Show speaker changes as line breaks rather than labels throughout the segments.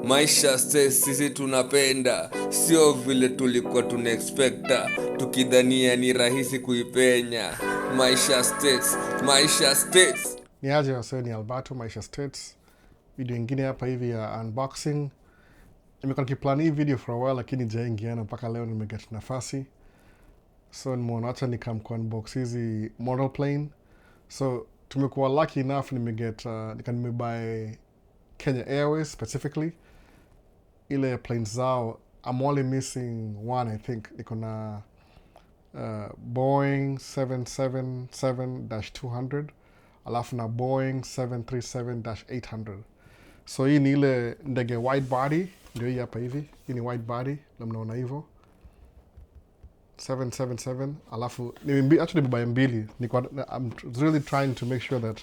Maisha sisi tunapenda, sio vile tulikuwa tunaexpecta, tukidhania ni rahisi kuipenya. Maisha States.
Ni aje wasee, ni Alberto, Maisha States. Video ingine hapa hivi ya unboxing. Nimekuwa nikiplan hii video for a while lakini jaingiana mpaka leo nimeget nafasi. So nimeona acha unbox hizi model plane. So tumekuwa lucky enough nimebuy Kenya Airways specifically. Ile planes zao, I'm only missing one I think. Niko na Boeing 777-200 alafu na Boeing 737-800. So hii ni ile ndege wide body, ndio hii hapa hivi. Hii ni wide body, na mnaona hivyo 777. Alafu nimebuy mbili. I'm really trying to make sure that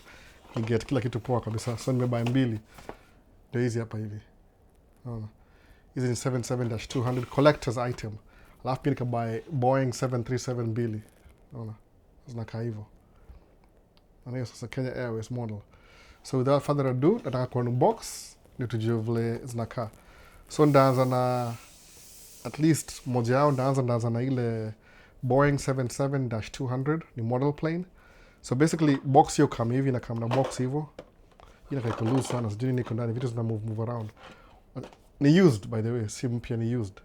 you get kila kitu poa kabisa. So nimebuy mbili, ndio hizi hapa hivi. Hizi ni 77-200 collector's item. Alafu pia nikabuy Boeing 737 mbili. Unaona, zinakaa hivyo. Na hiyo sasa Kenya Airways model. So without further ado, nataka unbox ndio tujue vile zinakaa. So ndaanza na at least moja yao, ndaanza na ile Boeing 777-200 ni model plane. So basically box hiyo kama hivi, na kama na box hivyo. Hii inakaa loose sana, sijui niko ndani, vitu zina move around. Ni used by the way, si mpya, ni used.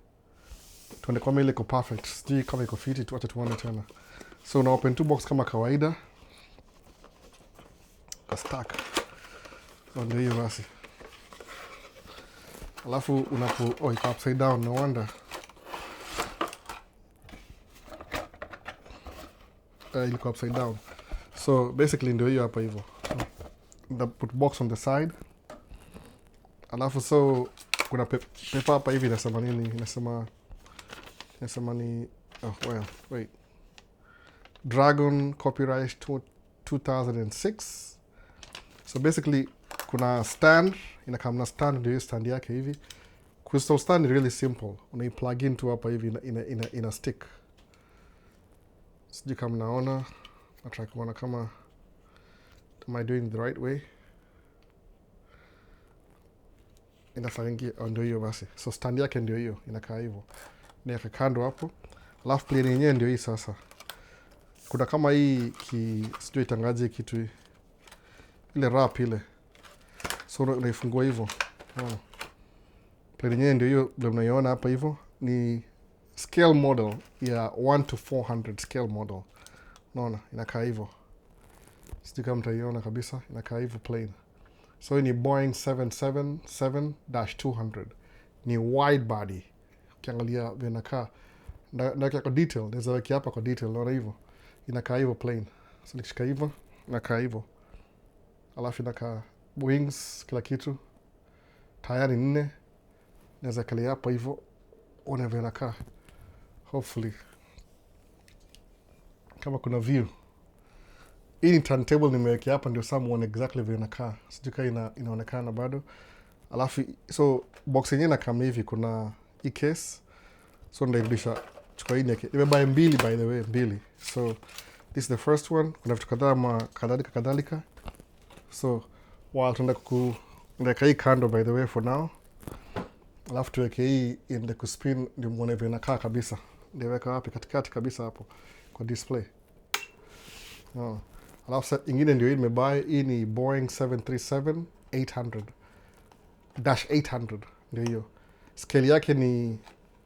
Tuende kama ile iko perfect, sijui kama iko fiti, tuache tuone tena. So una open two box kama kawaida. Stack. Ndio hiyo basi. Alafu iko upside down, no wonder. Iko upside down. So basically ndio hiyo hapa hivyo. Put box on the side. Alafu so kuna paper hapa hivi inasema nini? Inasema ni wait. Dragon copyright 2006. So basically kuna stand, inakaa na stand, ndio stand yake hivi. Crystal stand is really simple. Unai-plug in tu hapa hivi ina stick. Sijui kama naona. Nataka kuona kama am I doing the right way? Inafaringia, ndio hiyo basi. So stand yake ndio hiyo, inakaa hivyo. Niweka kando hapo. Alafu plane yenyewe ndio hii sasa. Kuna kama hii sijui itangaje kitu hii. Ile wrap ile. So unaifungua hivyo. Plane yenyewe ndio hiyo, ndio mnaiona hapa hivyo. Ni scale model ya 1:400 scale model. Unaona, inakaa hivyo. Sijui kama mtaiona kabisa, inakaa hivyo plane. So hii ni Boeing 777-200. Ni wide body. Ukiangalia vile inakaa. Na kwa detail, naweza weka hapa kwa detail, unaona hivyo. Inakaa hivyo plane. So nikishika hivyo, inakaa hivyo. Alafu inakaa wings, kila kitu. Tayari 4. Naweza kalia hapa hivyo. Uone vile inakaa. Hopefully. Kama kuna view. Hii ni turntable nimewekea hapa ndio saa muone exactly vile inakaa. Sijui kama inaonekana bado. Alafu so box yenyewe inakaa hivi, kuna hii case. So ndairudisha, chukua hii yake. Nimebuy mbili by the way, mbili. So this is the first one. Kuna vitu kadhaa kadhalika. So tunaenda ndeka hii kando by the way for now. Alafu tuweke hii iende kuspin ndio muone vile inakaa kabisa. Ndio weka wapi katikati kabisa hapo kwa display. Alafu ingine ndio hii nimebuy. Hii ni Boeing 737-800 ndio hiyo. Scale yake ni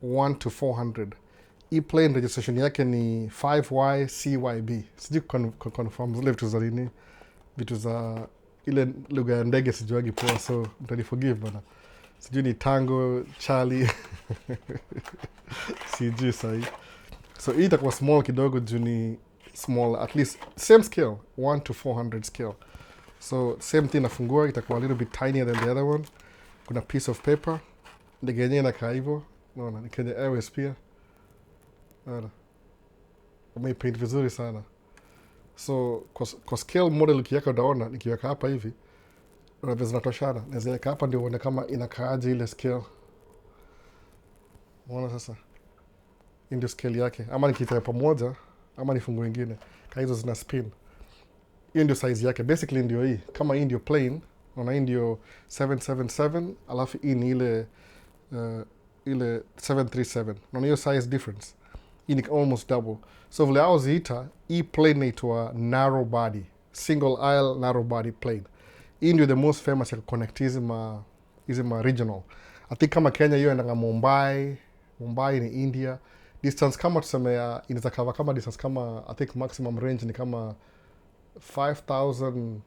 1:400. Hii plane registration yake ni 5YCYB. Sijui confirm zile vitu za nini, vitu za ile lugha ya ndege sijuagi poa, so mtaniforgive bana. Sijui ni Tango, Charlie. Sijui sahi. So hii itakuwa small kidogo juu ni small, at least same scale, 1:400 scale. So same thing, nafungua itakuwa a little bit tinier than the other one. Kuna piece of paper. Ndege yenyewe inakaa hivyo. Unaona, ni Kenya Airways pia. Unaona. Wameipaint vizuri sana. So kwa scale model ukiweka utaona, nikiweka hapa hivi unaweza zinatoshana. Naweza weka hapa ndio uone kama inakaaje ile scale. Unaona sasa. Hii ndio scale yake. Ama nikiita pamoja, ama nifungue ingine. Hizo zina spin. Hiyo ndio size yake. Basically ndio hii. Kama hii ndio plane, Unaona hii ndio 777, alafu hii ni ile 737. Unaona hiyo size difference. Hii ni almost double. So vile hao ziita, hii plane inaitwa narrow body, single aisle narrow body plane. Hii ndio the most famous ya connect hizi ma regional. I think kama Kenya hiyo endanga Mumbai ni India. Distance kama tuseme inaweza cover kama distance kama I think maximum range ni kama 5,000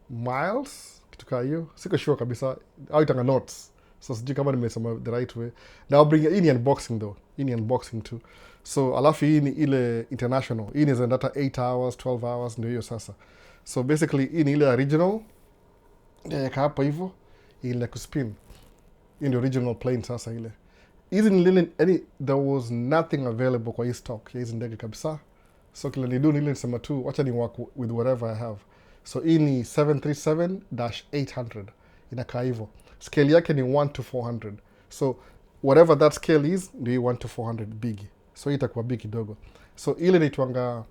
miles kitu kaa hiyo. Siko sure kabisa. Au itanga knots. So sijui kama nimesema the right way. Now bring hii ni unboxing though. Hii ni unboxing too. So alafu hii ni ile international. Hii ni zendata 8 hours, 12 hours ndio hiyo sasa. So basically hii ni ile original. Yaka hapa hivyo. Ile kuspin. Hii ndio original plane sasa ile. Hizi ni lile there was nothing available kwa hii stock. Hizi ndege kabisa. So kila nidu ni ile nisema tu wacha ni work with whatever I have. So hii ni 737-800. Inakaa hivyo. Scale yake ni 1 to 400. So whatever that scale is, ndio 1 to 400 big. So hii itakuwa big kidogo. So ile inaitwa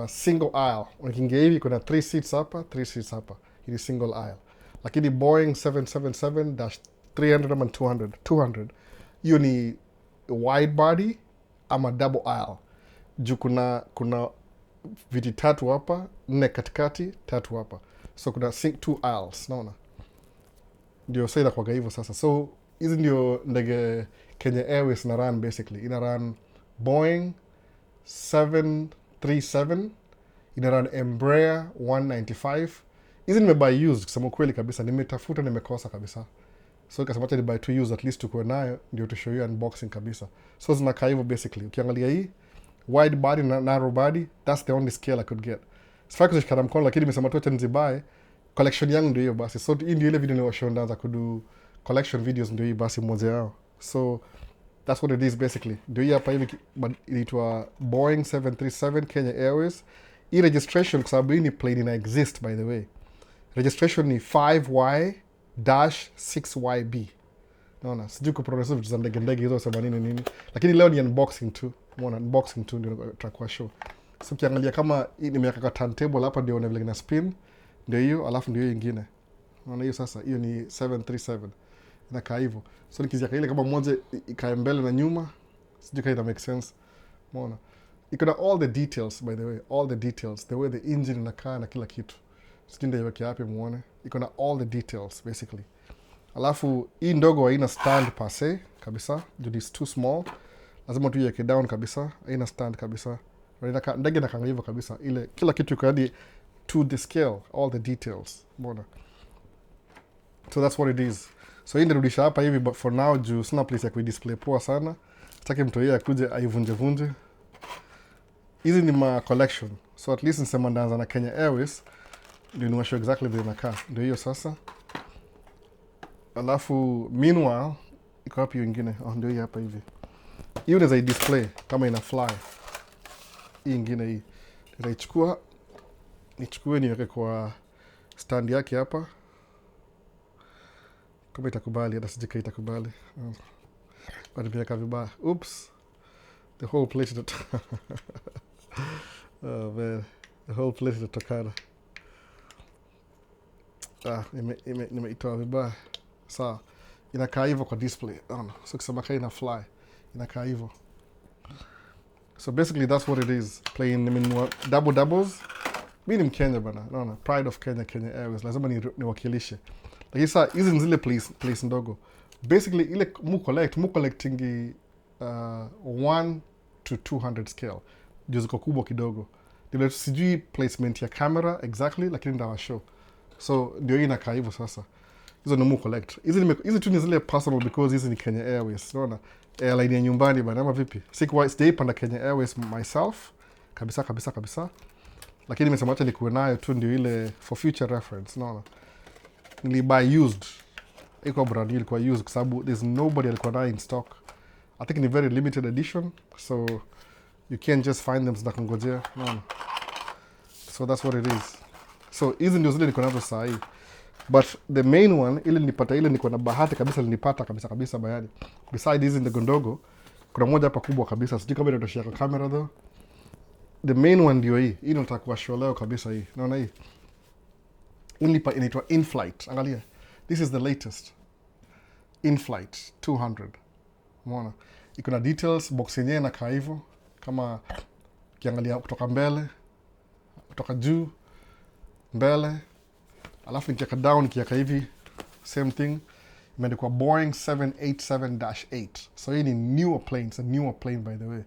single aisle. Ukiingia hivi kuna 3 seats hapa, 3 seats hapa. Hii ni single aisle. Lakini Boeing 777-300 ama 200. Hiyo ni wide body ama double aisle. Juu kuna viti 3 hapa, 4 katikati, 3 hapa. So kuna 2 aisles, naona. Ndio sasa inakuwa hivyo sasa. So hizi ndio ndege Kenya Airways na run basically. Ina run Boeing 737, ina run Embraer 195. Hizi nimebuy used kusema kweli kabisa, nimetafuta nimekosa kabisa. So nikasema acha ni buy to use at least tuko nayo ndio to show you unboxing kabisa. So zinakaa hivyo basically. Ukiangalia hii wide body na narrow body, that's the only scale I could get. Sifai kushikana mkono lakini nimesema tu acha nizibuy. Collection yangu ndio hiyo basi. So hii ndio ile video niwashow ndaanza kudu collection videos ndio hii basi moja yao. So that's what it is basically. Ndio hii hapa hivi inaitwa Boeing 737 Kenya Airways. Hii registration kwa sababu hii ni plane ina exist by the way. Registration ni 5Y-6YB. Naona sijui kupronounce vitu za ndege hizo sema nini. Lakini leo ni unboxing tu. Umeona unboxing tu ndio tutakuwa show. So ukiangalia kama hii nimeweka kwa turntable hapa ndio una vile ina spin. Ndio hiyo, alafu ndio hiyo nyingine. Unaona hiyo sasa, hiyo ni 737. Inakaa hivyo. So nikiziaka ile kama moja ikae mbele na nyuma, sijui kama ina make sense. Umeona? Iko na all the details by the way, all the details, the way the engine inakaa na kila kitu. Sijui ndio iweke hapo muone. Iko na all the details basically. Alafu hii ndogo haina stand per se kabisa, juu is too small. Lazima tu iweke down kabisa, haina stand kabisa. Ndege inakaa hivyo kabisa. Ile kila kitu iko hadi to the scale, all the details. Mbona? So that's what it is. So hii ndirudisha hapa hivi, but for now juu sina place ya kuidisplay poa sana. Sitaki mtu yeye akuje aivunje. Hizi ni ma collection. So at least nisema ndaanza na Kenya Airways. Ndio niwashow exactly vile inakaa. Ndio hiyo sasa. Alafu meanwhile iko hapo hiyo nyingine. Ndio hii hapa hivi. Hiyo unaweza display kama ina fly. Hii nyingine hii. Nitaichukua nichukue niweke kwa stand yake hapa. Kama itakubali, hata sijui itakubali. Bado nimeweka vibaya. Oops. The whole place is oh man. The whole place is tokana. Nimeitoa vibaya. Sawa. Inakaa hivyo kwa display. So kusema kai ina fly. Inakaa hivyo. So basically that's what it is. Playing double doubles. Mimi ni Mkenya bana. Naona pride of Kenya Airways. Lazima niwakilishe. Lakini sasa hizi ni zile place ndogo. Basically ile mu collecting 1 to 200 scale. Ndio ziko kubwa kidogo. Ndio sijui placement ya camera exactly lakini ndawa show. So ndio hii inakaa hivyo sasa. Hizo ni mu collect. Hizi tu ni zile personal because hizi ni Kenya Airways. Unaona? Airline ya nyumbani bana ama vipi? Sijaipanda Kenya Airways myself. Kabisa. Lakini nimesema acha nikuwe nayo tu ndio ile for future reference. Unaona? Nilibuy used. Iko brand new ilikuwa used kwa sababu there's nobody alikuwa nayo in stock. I think ni very limited edition. So you can't just find them zinakungojea. Unaona? So that's what it is. So hizi ndio zile niko nazo saa hii. But the main one ile nilipata ile niko na bahati kabisa nilipata kabisa bayani. Besides hizi ndogo kuna moja hapa kubwa kabisa. Sijui kama inatoshia kwa camera though. The main one ndio hii. Hii nataka kuwashow leo kabisa hii. Unaona hii? unlipa inaitwa in-flight. Angalia, this is the latest in-flight 200. Umeona iko na details. Box yenyewe inakaa hivyo, kama ukiangalia kutoka mbele, kutoka juu, mbele, alafu nikiweka down, nikiweka hivi, same thing. Imeandikwa Boeing 787-8. So hii ni newer plane. It's a newer plane, by the way.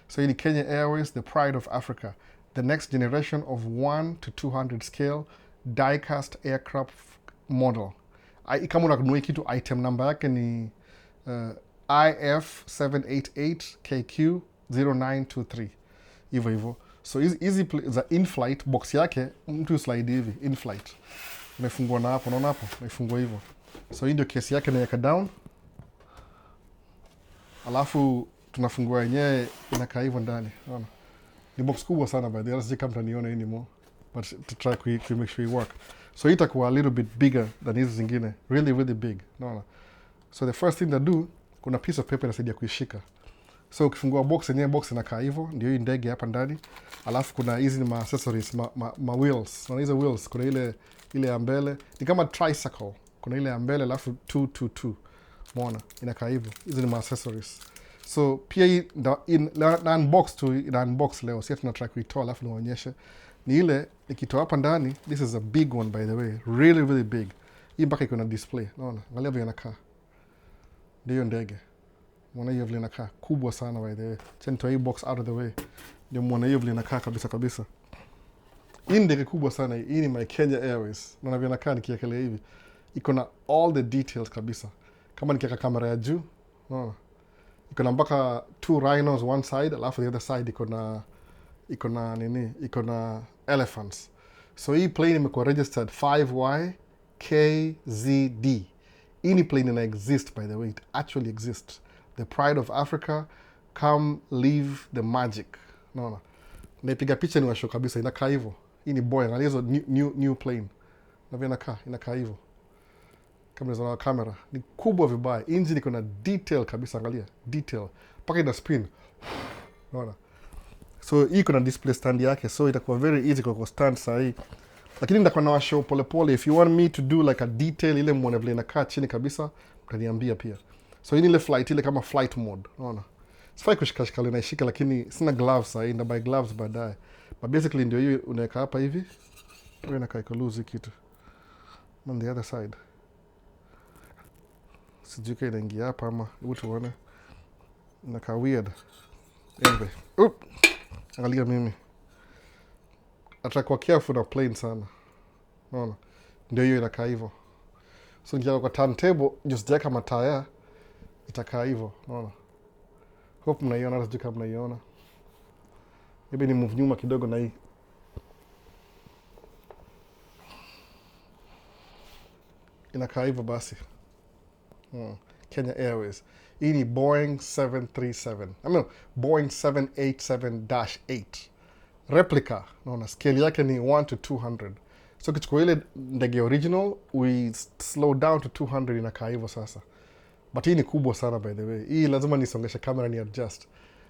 So hii ni Kenya Airways, the pride of Africa, the next generation of 1 to 200 scale Diecast aircraft model. Kama unanunua kitu, item number yake ni IF788KQ0923, hivyo hivyo. So hizi za in-flight, box yake mtu slide hivi in-flight, imefungwa na hapo, unaona hapo, imefungwa hivyo. So hii ndio kesi yake, naweka down, alafu tunafungua yenyewe, inakaa hivyo ndani. Unaona ni box kubwa sana, by the way, sije kama mtaniona anymore, but to try to make sure it work. So hii itakuwa a little bit bigger than hizi zingine, really really big. Unaona, so the first thing to do, kuna piece of paper inasaidia kuishika. So ukifungua box yenyewe, box inakaa hivyo, ndio hii ndege hapa ndani. Alafu kuna hizi ni accessories, ma wheels. Kuna hizo wheels, kuna ile ya mbele, ni kama tricycle. Kuna ile ya mbele, alafu 222. Umeona inakaa hivyo. Hizi ni accessories. So pia hii na unbox tu, ina unbox leo. Sasa tuna try kuitoa, alafu niwaonyeshe. Ni ile ikitoa hapa ndani, this is a big one, by the way, really really big. Hii mpaka iko na display. Unaona, angalia vile inakaa. Ndio ndege. Muone hiyo vile inakaa kubwa sana, by the way. Cheni hii box out of the way, ndio muone hiyo vile inakaa kabisa kabisa. Hii ndege kubwa sana. Hii ni my Kenya Airways. Unaona vile inakaa nikiekelea hivi, iko na all the details kabisa. Kama nikiweka kamera ya juu, unaona iko na mpaka 2 rhinos one side, alafu the other side iko na elephants. So hii plane imekuwa registered 5YKZD. Hii ni plane ina exist, by the way, it actually exists. The pride of Africa, come live the magic. Unaona, naipiga picha ni washo kabisa, inakaa hivyo. Hii ni Boeing, angalia hizo new plane, na vile inakaa hivyo. Kama unaona kamera ni kubwa vibaya, engine iko na detail kabisa, angalia detail mpaka ina spin. Unaona, so hii kuna display stand yake, so itakuwa very easy kwa stand sahi. Lakini nitakuwa na show pole pole. If you want me to do like a detail ile muone vile inakaa chini kabisa, mtaniambia pia. So hii ni ile flight, ile kama flight mode. Unaona, sifai kushika ile naishika, lakini sina gloves sahi, nda buy gloves baadaye. But basically ndio hiyo, unaweka hapa hivi, wewe inakaa iko loose kitu on the other side. Sijui kama inaingia hapa ama hebu tuone. Inakaa weird. Anyway, angalia mimi. Atakuwa careful na plane sana. Unaona? Ndio hiyo inakaa hivyo. So nikiweka kwa turntable, just jeka mataya, itakaa hivyo. Unaona? Hope mnaiona, sijui kama mnaiona. Maybe ni move nyuma kidogo na hii. Inakaa hivyo basi. Kenya Airways. Hii ni Boeing 737. Boeing 787-8. Replica. Naona scale yake ni 1 to 200. So kichukua ile ndege original, we slow down to 200, inakaa hivyo sasa. But hii ni kubwa sana, by the way. Hii lazima nisongeshe kamera ni adjust.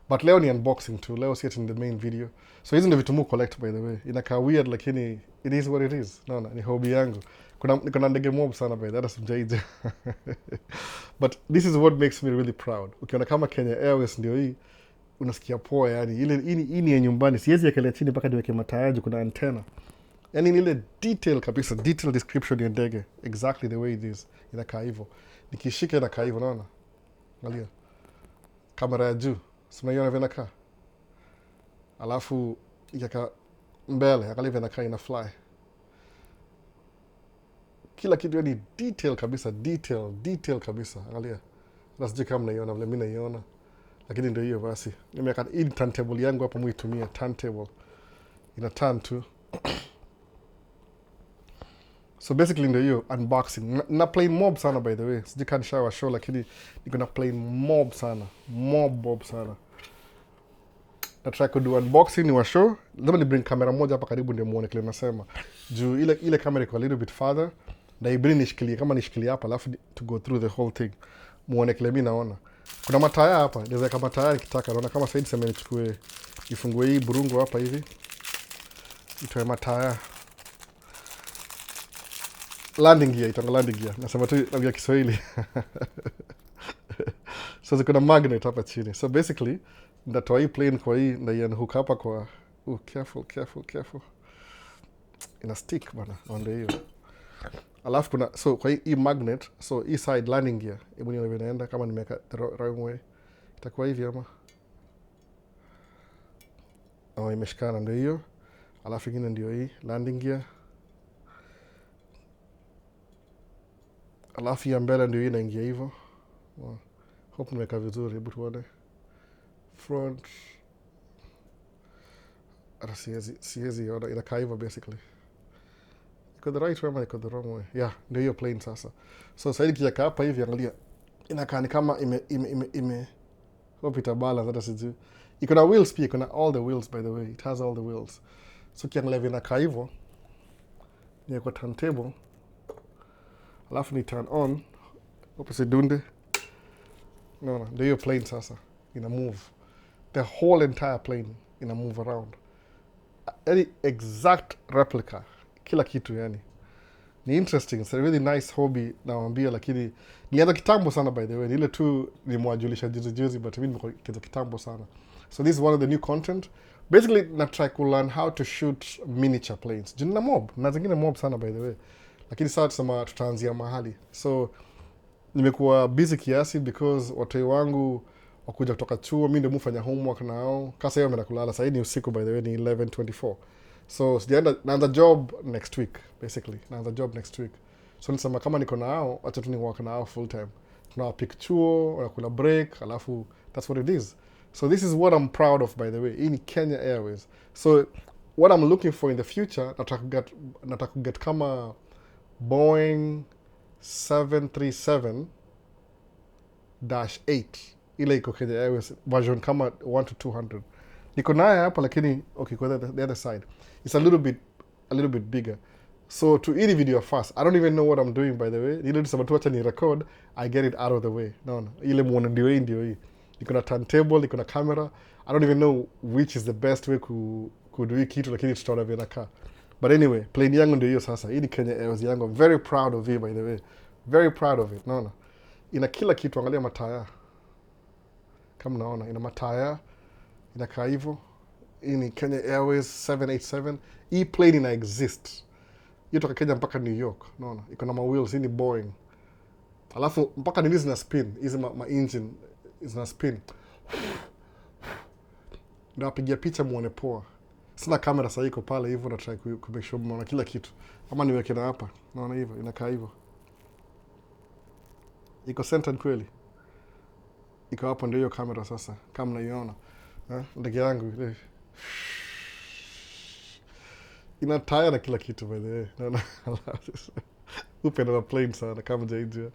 But leo ni unboxing tu. Leo si in the main video. So hizi ndio vitu mu collect, by the way. Inakaa weird, lakini it is what it is. Naona ni hobby yangu. Kuna ndege mob sana, by the way. Hata simjaija. But this is what makes me really proud. Ukiona kama Kenya Airways ndio hii, unasikia poa yani. Hii ni ya nyumbani. Siwezi yekelea chini mpaka niweke matayaji, kuna antenna. Yani ni ile detail kabisa, detail description ya ndege. Exactly the way it is. Inakaa hivyo. Nikishika inakaa hivyo, naona. Angalia. Kamera ya juu. Unaiona vile inakaa. Alafu ikaka mbele, angalia vile inakaa, ina fly. Kila kitu ni detail kabisa, detail kabisa. Angalia. Nasije kama mnaiona vile mimi naiona. Lakini ndio hiyo basi. Nimeweka hii turntable yangu hapa, muitumia turntable. Ina turn tu. So basically ndio hiyo unboxing. Na plane mob sana, by the way. Sije kama nishawa show, lakini niko na plane mob sana. Mob sana. Na try to do unboxing ni wa show. Lazima ni bring kamera moja hapa karibu ndio muone kile nasema. Juu ile kamera iko a little bit farther. Na ibrini nishikilie kama nishikilie hapa, alafu to go through the whole thing. Muone kile mimi naona. Kuna mataya hapa. Naweza kama taya nikitaka. Naona kama sasa sema nichukue ifungue hii burungu hapa hivi. Itoe mataya. landing gear, itanga landing gear. Nasema tu naongea Kiswahili. So ziko na magnet hapa chini. So basically ndatoa hii plane kwa hii na hook hapa kwa careful. Ina stick bana, ndio hiyo. Alafu kuna so kwa hii magnet, so hii side landing gear, hebu nione inaenda kama nimeweka the wrong way. Itakuwa hivi ama? Imeshikana ndio hiyo. Alafu ingine ndio hii landing gear. Alafu ya mbele ndio hii inaingia hivyo. Hope nimeweka vizuri, hebu tuone. Front. Siwezi ona, inakaa hivyo basically. Iko the right way ama iko the wrong way? Yeah, ndio hiyo plane sasa. So sasa ikiweka hapa hivi, angalia. Inakaa ni kama ime hope itabalance hata sijui. Iko na wheels pia, iko na all the wheels by the way. It has all the wheels. So kiangalia inakaa hivyo. Ni kwa turntable. Alafu ni turn on. Hope sidunde. No, ndio hiyo plane sasa. Ina move. The whole entire plane ina move around. Any exact replica. Kila kitu yani. Ni interesting. It's a really nice hobby nawaambia, lakini nilianza kitambo sana by the way. Ile tu nimwajulisha juzi but mimi niko kitambo sana. So this is one of the new content. Basically na try to learn how to shoot miniature planes. Jina mob. Na zingine mob sana by the way. Lakini sasa tusema tutaanzia mahali. So nimekuwa busy kiasi because watoi wangu wakuja kutoka chuo, mimi ndio mfanya homework nao. Kasa yao kulala. Sasa ni usiku by the way, ni 11:24. So naanza job next week basically. So nisema kama niko nao, acha tu ni work nao full time. Tunawapick chuo, wanakula break, alafu that's what it is. So this is what I'm proud of by the way. Hii ni Kenya Airways. So what I'm looking for in the future, nataka get kama Boeing 737-8 ile iko Kenya Airways version kama 1 to 200. Niko naye hapa lakini okay, kwa the other side it's a little bit bigger. So to edit video first, I don't even know what I'm doing by the way. Ile nisema tu acha ni record, I get it out of the way. No. Ile muone ndio hii. Iko na turntable, iko na camera. I don't even know which is the best way to do kitu, lakini tutaona vile inakaa. But anyway, plane yangu ndio hiyo sasa. Hii ni Kenya Airways yangu. I'm very proud of it by the way. Very proud of it. No. Ina kila kitu, angalia mataya. Kama naona ina mataya. Inakaa hivyo. Hii ni Kenya Airways 787. Hii plane ina exist. Hiyo toka Kenya mpaka New York. Naona iko na wheels. Hii ni Boeing. Alafu mpaka nini zina spin. Hizi ma engine zina spin. Ndio apigia picha muone poa. Sina kamera sasa iko pale hivyo, na try ku make sure mnaona kila kitu. Ama niweke na hapa. Naona hivyo inakaa hivyo. Iko centered kweli. Iko hapo ndio hiyo kamera sasa. Kama mnaiona. Ndege yangu ile. Ina tire na kila kitu by the way. Naona. Upenda na plane sana kama jaijua.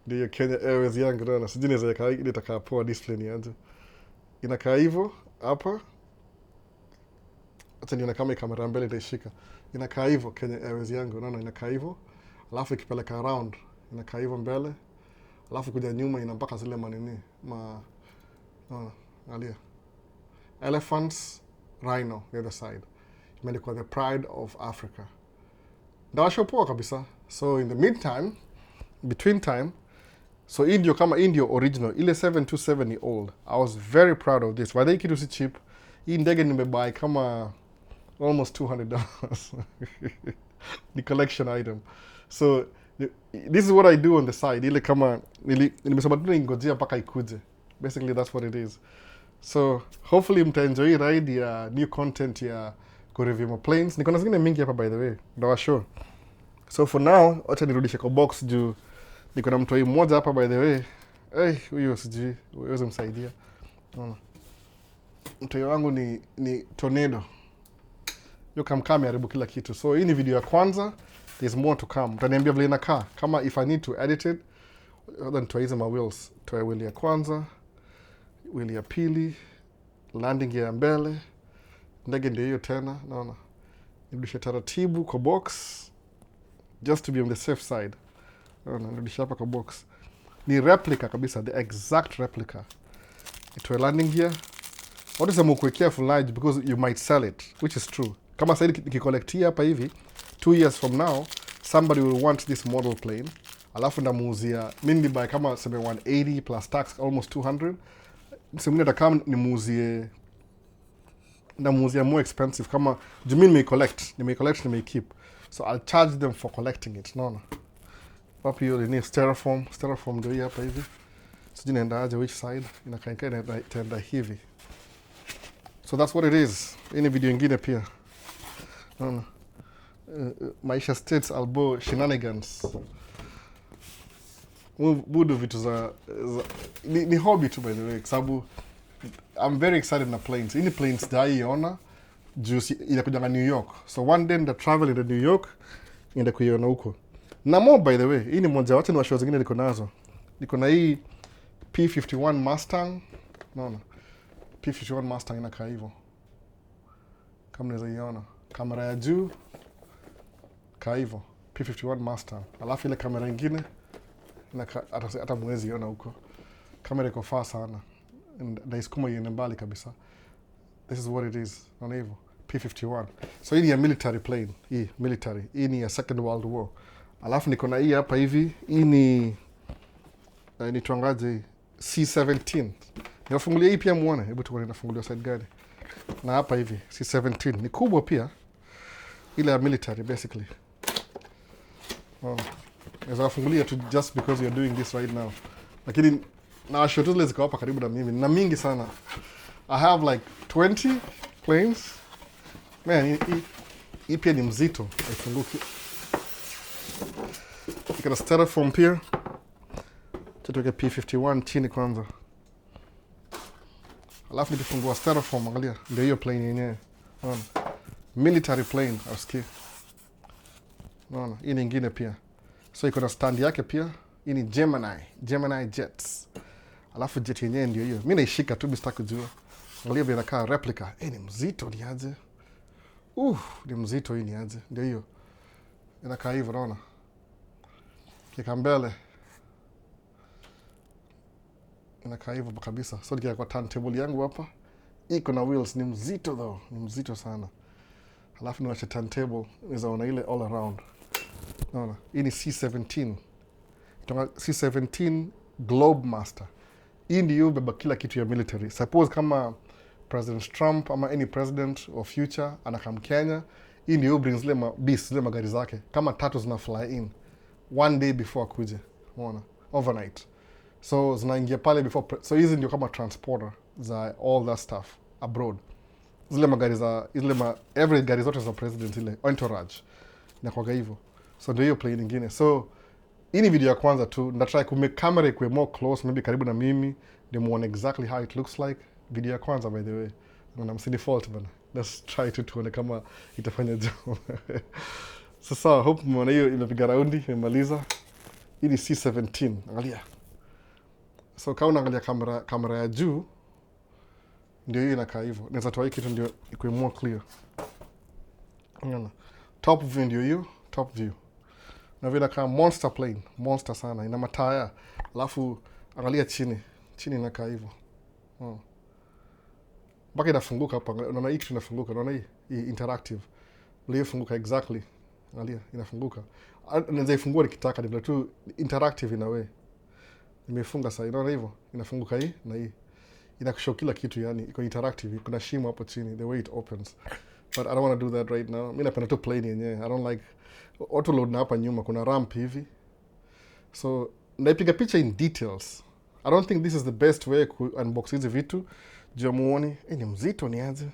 Ndio Kenya Airways yangu naona. Sijui inaweza kaa ile itakaa poa display ni aje. Inakaa hivyo hapa. Acha nione kama kamera mbele itaishika. Inakaa hivyo Kenya Airways yangu, unaona inakaa hivyo. Alafu ikipeleka around, inakaa hivyo mbele. Alafu kuja nyuma ina mpaka zile manini, angalia. Elephants, rhino, the other side. Imeandikwa the pride of Africa. Ndawasho poa kabisa. So in the meantime, between time, so Indio kama Indio original, ile 727 ni old. I was very proud of this. Why kitu si cheap. Hii ndege nimebuy kama almost $200. The collection item. So this is what I do on the side. Ile kama nimesema tu ngojea mpaka ikuje. Basically that's what it is. So hopefully mtaenjoy ride ya new content ya kureview planes. Niko na zingine mingi hapa by the way. Ndawa show. So for now, acha nirudishe kwa box juu niko na mtu mmoja hapa by the way. Huyo sijui, uweze msaidia. Unaona. Mtu wangu ni tornado. Yo kamkame haribu kila kitu. So hii ni video ya kwanza. There's more to come. Mtaniambia vile inakaa. Kama if I need to edit it, then tuwaize ma wheels. Tuwe wheel ya kwanza, wheel ya pili, landing ya mbele. Ndege ndio hiyo tena. Naona. Nirudishe taratibu kwa box. Just to be on the safe side. Naona, nirudishe hapa kwa box. Ni replica kabisa. The exact replica. Itoe landing gear. What is a more careful large because you might sell it, which is true. Kama sasa nikicollectia hapa hivi 2 years from now somebody will want this model plane, alafu ndamuuzia mimi nilibuy kama 180 plus tax almost 200. Msimwingine atakam nimuuzie ndamuuzia more expensive kama jumi nimei keep, so I'll charge them for collecting it. Naona wapi hiyo ni styrofoam ndio hii hapa hivi, sijui naenda aje which side, inakaa itaenda hivi. So that's what it is. Ini video ingine pia naona Maisha States albo shenanigans. Budu vitu za ni hobby tu by the way, sababu I'm very excited na planes. Ini planes daiona juu inakuja New York. So one day nda travel in New York, niende kuiona huko. Na more by the way, hii ni moja wacha ni wa show zingine niko nazo. Niko na hii P51 Mustang. Naona P51 Mustang inakaa hivyo. Kama unaweza iona. Kamera ya juu kaa hivyo. P51 Mustang. Alafu ile kamera nyingine hata mwezi iona huko. Kamera iko far sana. Na iskuma iende mbali kabisa. This is what it is. Naona hivyo. P51. So hii ni ya military plane. Hii military. Hii ni ya Second World War. Alafu niko na hii hapa hivi. Hii ni tuangaje C17. Niwafungulia hii pia muone. Hebu tuone inafunguliwa side gani. Na hapa hivi C17 ni kubwa pia. Ile ya military basically. Naweza kufungulia tu just because you're doing this right now. Lakini na show tu ziko hapa karibu na mimi. Na mingi sana. I have like 20 planes. Man, hii pia ni mzito. Haifunguki. Iko styrofoam pia. Tutoke P51 chini kwanza. Alafu nikifungua styrofoam, angalia, ndio hiyo plane yenyewe. Unaona? Military plane, usikie. Unaona? Hii nyingine pia. So iko na stand yake pia. Hii ni Gemini jets. Alafu jet yenyewe ndio hiyo. Mimi naishika tu bila kujua. Angalia vile inakaa replica. Ni mzito ni aje. Ni mzito hii ni aje. Ndio hiyo. Inakaa hivyo, unaona? Kika mbele. Inakaa hivyo kabisa. So nikia kwa turntable yangu hapa. Iko na wheels. Ni mzito though. Ni mzito sana. Halafu niwache turntable. Nizaona ile all around. Naona. Hii ni C17. C17 Globe Master. Hii ndiyo beba kila kitu ya military. Suppose kama President Trump ama any president of future anakam Kenya. Hii ndiyo brings zile magari zake. Kama 3 zina fly in. One day before akuje. Unaona. Overnight. So zinaingia pale before so hizi ndio kama transporter za all that stuff abroad. Zile magari za every gari zote za president ile entourage na kwa hivyo. So ndio hiyo plane nyingine. So hii ni video ya kwanza tu. Ndatry ku make camera ikuwe more close, maybe karibu na mimi, ndio muone exactly how it looks like. Video ya kwanza by the way. Na msini fault bana. Let's try to tuone kama itafanya job. Sasa hope muone hiyo imepiga raundi, imemaliza. Hii ni C17. Angalia. So kama unaangalia kamera ya juu ndio hiyo inakaa hivyo. Naweza toa hii kitu ndio ikuwe more clear. Unaona? Top view ndio hiyo, top view. Na vile kama monster plane, monster sana, ina mataya. Alafu angalia chini inakaa hivyo. Mpaka inafunguka hapa. Unaona hii kitu inafunguka, unaona hii interactive. Ile funguka exactly. Angalia inafunguka. Naweza ifungua nikitaka, ndio tu interactive in a way. Nimefunga sasa, unaona hivyo? Inafunguka hii na hii. Inakushow kila kitu yani, iko interactive, kuna shimo hapo chini, the way it opens. But I don't want to do that right now. Mimi napenda tu plane yenyewe. I don't like auto load na hapa nyuma kuna ramp hivi. So, naipiga picha in details. I don't think this is the best way to unbox hizi vitu. Juu muone, ni mzito ni aje.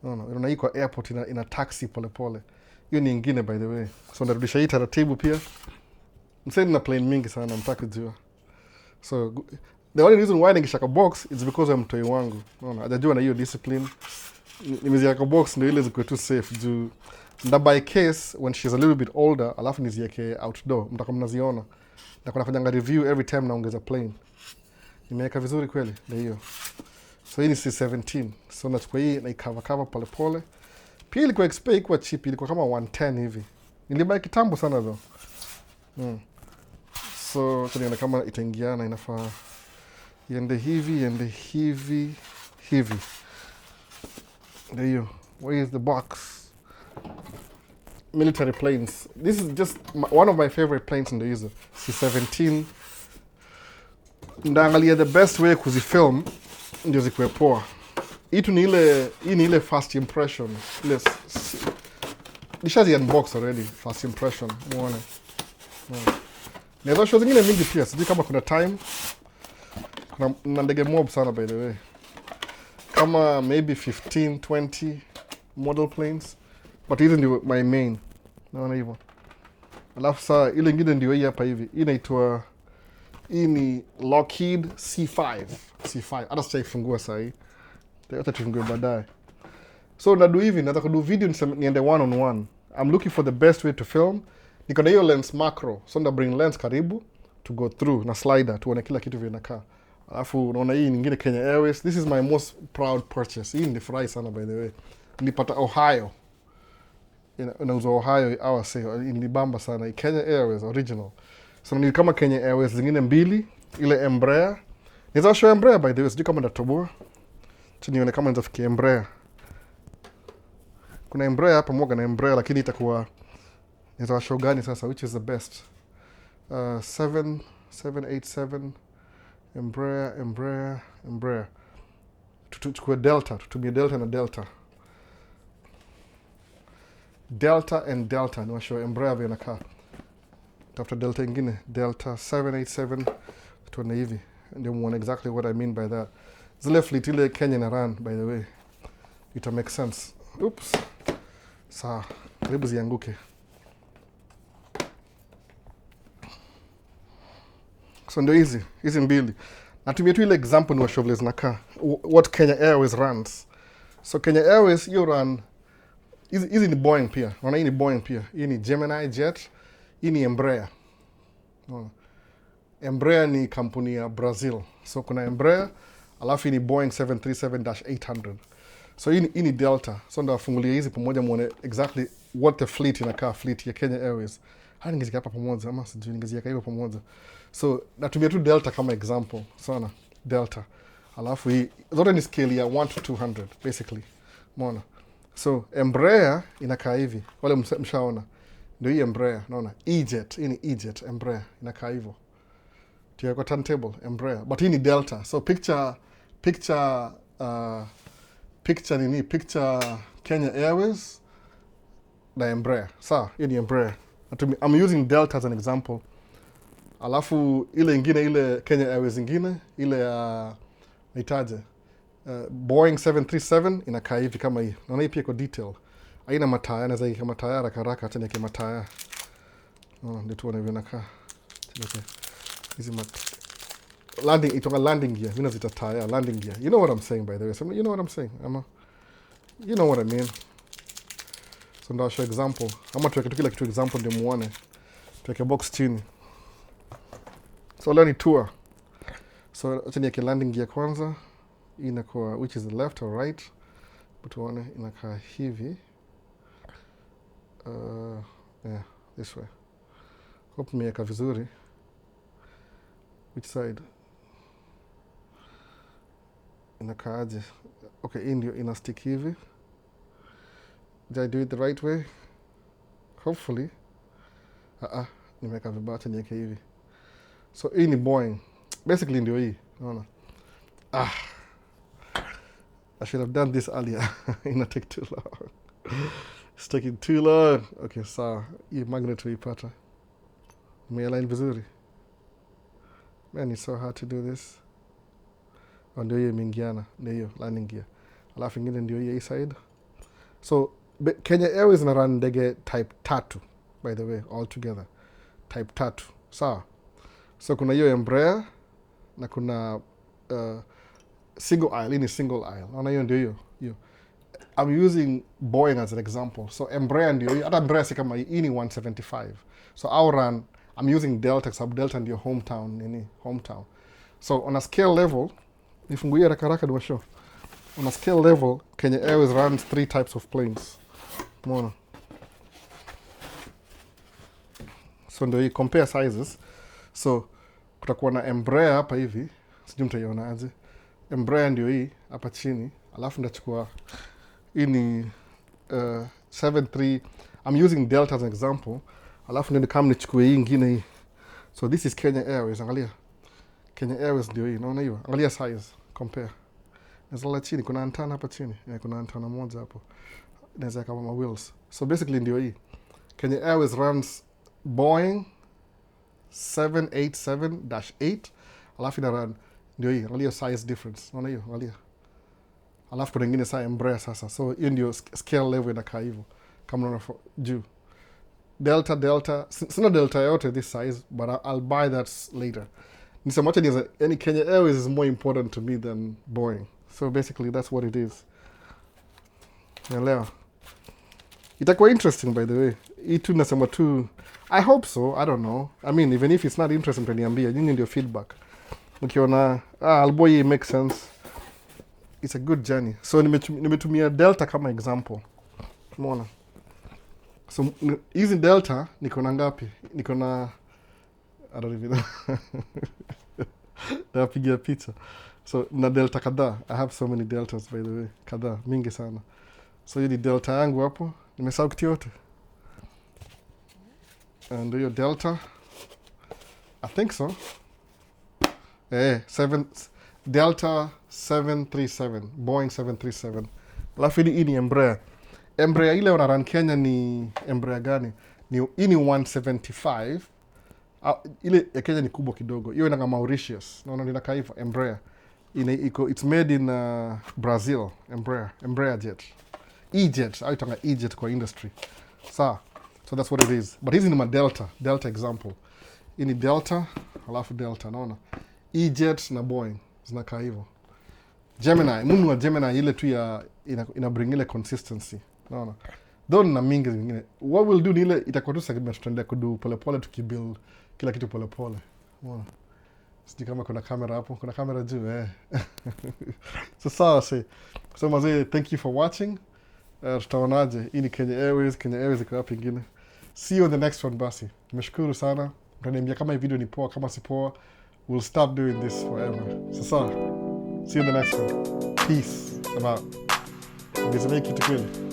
Unaona hii kwa airport ina taxi pole pole. Hiyo ni nyingine by the way. So ndarudisha hii taratibu pia. Mseni na plane mingi sana mtaka jua. So the only reason why ningeshaka box is because ya mtoi wangu. Unaona, hajajua na hiyo discipline. Nimeziweka box ndio ile ziko tu safe juu by case when she's a little bit older, alafu niziweke outdoor. Mtakuwa mnaziona. Na kuna fanyanga review every time naongeza plane. Nimeweka vizuri kweli na hiyo. So hii ni C17. So nachukua hii na cover pole pole. Pia ilikuwa XP kwa cheap, ilikuwa kama 110 hivi. Nilibuy kitambo sana though. So tunaona kama itaingiana, inafaa iende hivi. Ndio hiyo. Where is the box? military planes. This is just one of my favorite planes in the user. C-17. Ndaangalia the best way kuzifilm ndio zikuwe poa. Hii ni ile first impression. Nishazi unbox already, first impression. Muone. Naweza show zingine mingi pia. Sijui kama kuna time. Kuna ndege mob sana by the way. Kama maybe 15, 20 model planes. But hizi ndio my main. Naona hivyo. Alafu saa ile ingine ndio hii hapa hivi. Hii inaitwa ni Lockheed C5. Hata sijaifungua saa hii. Hata tufungue baadaye. So nadu hivi nataka kudu video niende one on one. I'm looking for the best way to film. Niko na hiyo lens macro. So nda bring lens karibu to go through na slider tuone kila kitu vile inakaa. Alafu unaona hii nyingine Kenya Airways. This is my most proud purchase. Hii nilifurahi sana by the way. Nilipata Ohio. Inauzwa Ohio our say nilibamba sana. Kenya Airways original. So ni kama Kenya Airways zingine mbili, ile Embraer. Niza show Embraer by the way, sijui kama ndatoboa. Nione kama nitafikia Embraer. Kuna Embraer hapa moja na Embraer lakini itakuwa niza show gani sasa, which is the best? 787 Embraer. Tuchukue Delta, tutumie Delta na Delta. Delta and Delta, ni show Embraer vile inakaa. Tafuta Delta ingine, Delta 787, tuone hivi. Ndio muone exactly what I mean by that. Zile fleet ile Kenya na run, by the way. It make sense. Oops. Sawa, karibu zianguke. So ndio hizi mbili. Natumia tu ile example ni wa show vile zinakaa. What Kenya Airways runs. So Kenya Airways, you run, hizi ni Boeing pia. Unaona hii ni Boeing pia. Hii ni Gemini jet. Hii ni Embraer. Embraer ni kampuni ya Brazil. So kuna Embraer, alafu ni Boeing 737-800. So hii ni Delta. So ndo wafungulia hizi pamoja muone exactly what the fleet inakaa, fleet ya Kenya Airways. Hadi ningezika hapa pamoja, ama sijui ningeziweka hiyo pamoja. So natumia tu Delta kama example. Sana, Delta. Alafu hii, zote ni scale ya 1 to 200, basically. Umeona? So Embraer inakaa hivi. Wale mshaona. Ndio hii Embraer, naona. E-jet, hii ni E-jet, Embraer, inakaa hivyo. Tuya kwa turntable, Embraer. But hii ni Delta. So picture Kenya Airways na Embraer. Sawa, hii ni Embraer. I'm using Delta as an example. Alafu ile ingine, ile Kenya Airways ingine, ile naitaje? Boeing 737 inakaa hivi kama hii. Naona hii pia kwa detail. Haina mataya, naweza ika mataya haraka acha niweke mataya. Ndio tuone hivi inakaa. Okay. Hizi landing, itoka landing gear. Mimi nazita taya, landing gear. You know what I'm saying by the way. So, you know what I'm saying? You know what I mean. So ndio show example. Ama tuweke kila kitu example ndio muone. Tuweke box chini. So leo ni tour. So acha niweke landing gear kwanza. Inakuwa which is the left or right. Tuone inakaa hivi. Yeah, this way. Hope nimeweka vizuri. Which side? Inakaaje? Okay, hii ndio ina stick hivi. Did I do it the right way? Hopefully. Nimeweka vibaya, acha niweke hivi. So hii ni Boeing. Basically ndio hii. Unaona? I should have done this earlier. Ina take too long. It's taking too long. Okay, sawa. Hii magnet uipata. Umealign vizuri. Man, it's so hard to do this. Ndio hiyo imeingiana. Ndio hiyo landing gear. Alafu ingine ndio hiyo hii side. So Kenya Airways na run ndege type 3, by the way, all together. Type 3. Sawa. So kuna hiyo Embraer na kuna single aisle. Hii ni single aisle. Naona hiyo ndio hiyo. I'm using Boeing as an example. So Embraer ndio hiyo. Hata Embraer si kama hii ni 175. So I'll run, I'm using Delta, sub Delta ndio hometown. So on a scale level, nifunguie haraka ndio show. On a scale level, Kenya Airways runs 3 types of planes. Umeona? So ndio hii compare sizes. So kutakuwa na Embraer hapa hivi. Sijui mtaiona aje. Embraer ndio hii hapa chini. Alafu ndachukua hii ni 73. I'm using Delta as an example, alafu ndio kama nichukue hii ingine hii. So this is Kenya Airways, angalia. Kenya Airways ndio hii, unaona hiyo? Angalia size, compare. Nazala chini, kuna antana hapa chini. Kuna antana moja hapo. Naweza kama wheels. So basically ndio hii. Kenya Airways runs Boeing 787-8, alafu ina run ndio hii, angalia size difference, unaona hiyo, angalia. Alafu kuna nyingine saa Embraer sasa, so hiyo ndio scale level inakaa hivyo kama unaona juu. Delta, sina Delta yote this size, but I'll buy that later. Nisemacha ni any Kenya Airways is more important to me than Boeing, so basically that's what it is. Naelewa. Itakuwa interesting by the way. Hii tu nasema tu, I hope so, I don't know. I mean, even if it's not interesting, mtaniambia, nyinyi ndio feedback. Ukiona, Alboy it makes sense. It's a good journey. So nimetumia Delta kama example. Umeona? So hizi Delta niko na ngapi? Niko na I don't even know. Napigia picha. So na Delta kadhaa. I have so many Deltas by the way. Kadhaa, mingi sana. So hii ni Delta yangu hapo. Nimesahau kitu yote. And hiyo Delta, I think so. Delta 737, Boeing 737. Alafu hii ni Embraer. Embraer ile wana run Kenya ni Embraer gani? Hii ni 175. Ile ya Kenya ni kubwa kidogo. Hiyo ina kama Mauritius. Naona inakaa hivyo Embraer. It's made in Brazil, Embraer jet. E-jet, au itanga E-jet kwa industry. So that's what it is. But hizi ni ma Delta example. Hii ni Delta, alafu Delta, naona. E-jet na Boeing, zinakaa hivyo. Gemini, mungu wa Gemini ile tu ya ina bring ile consistency. Naona. Though na mingi zingine. What we'll do ni ile itakuwa tu segment tutaendelea kudu polepole tukibuild kila kitu polepole. Unaona. Sijui kama kuna kamera hapo, kuna kamera juu So sawa so mazee, thank you for watching. Tutaonaje, hii ni Kenya Airways iko wapi ingine. See you on the next one basi. Nimeshukuru sana. Mtaniambia kama hii video ni poa, kama si poa. We'll stop doing this forever. So sawa. See you in the next one. Peace. I'm out. Ngesemea kitu kweli.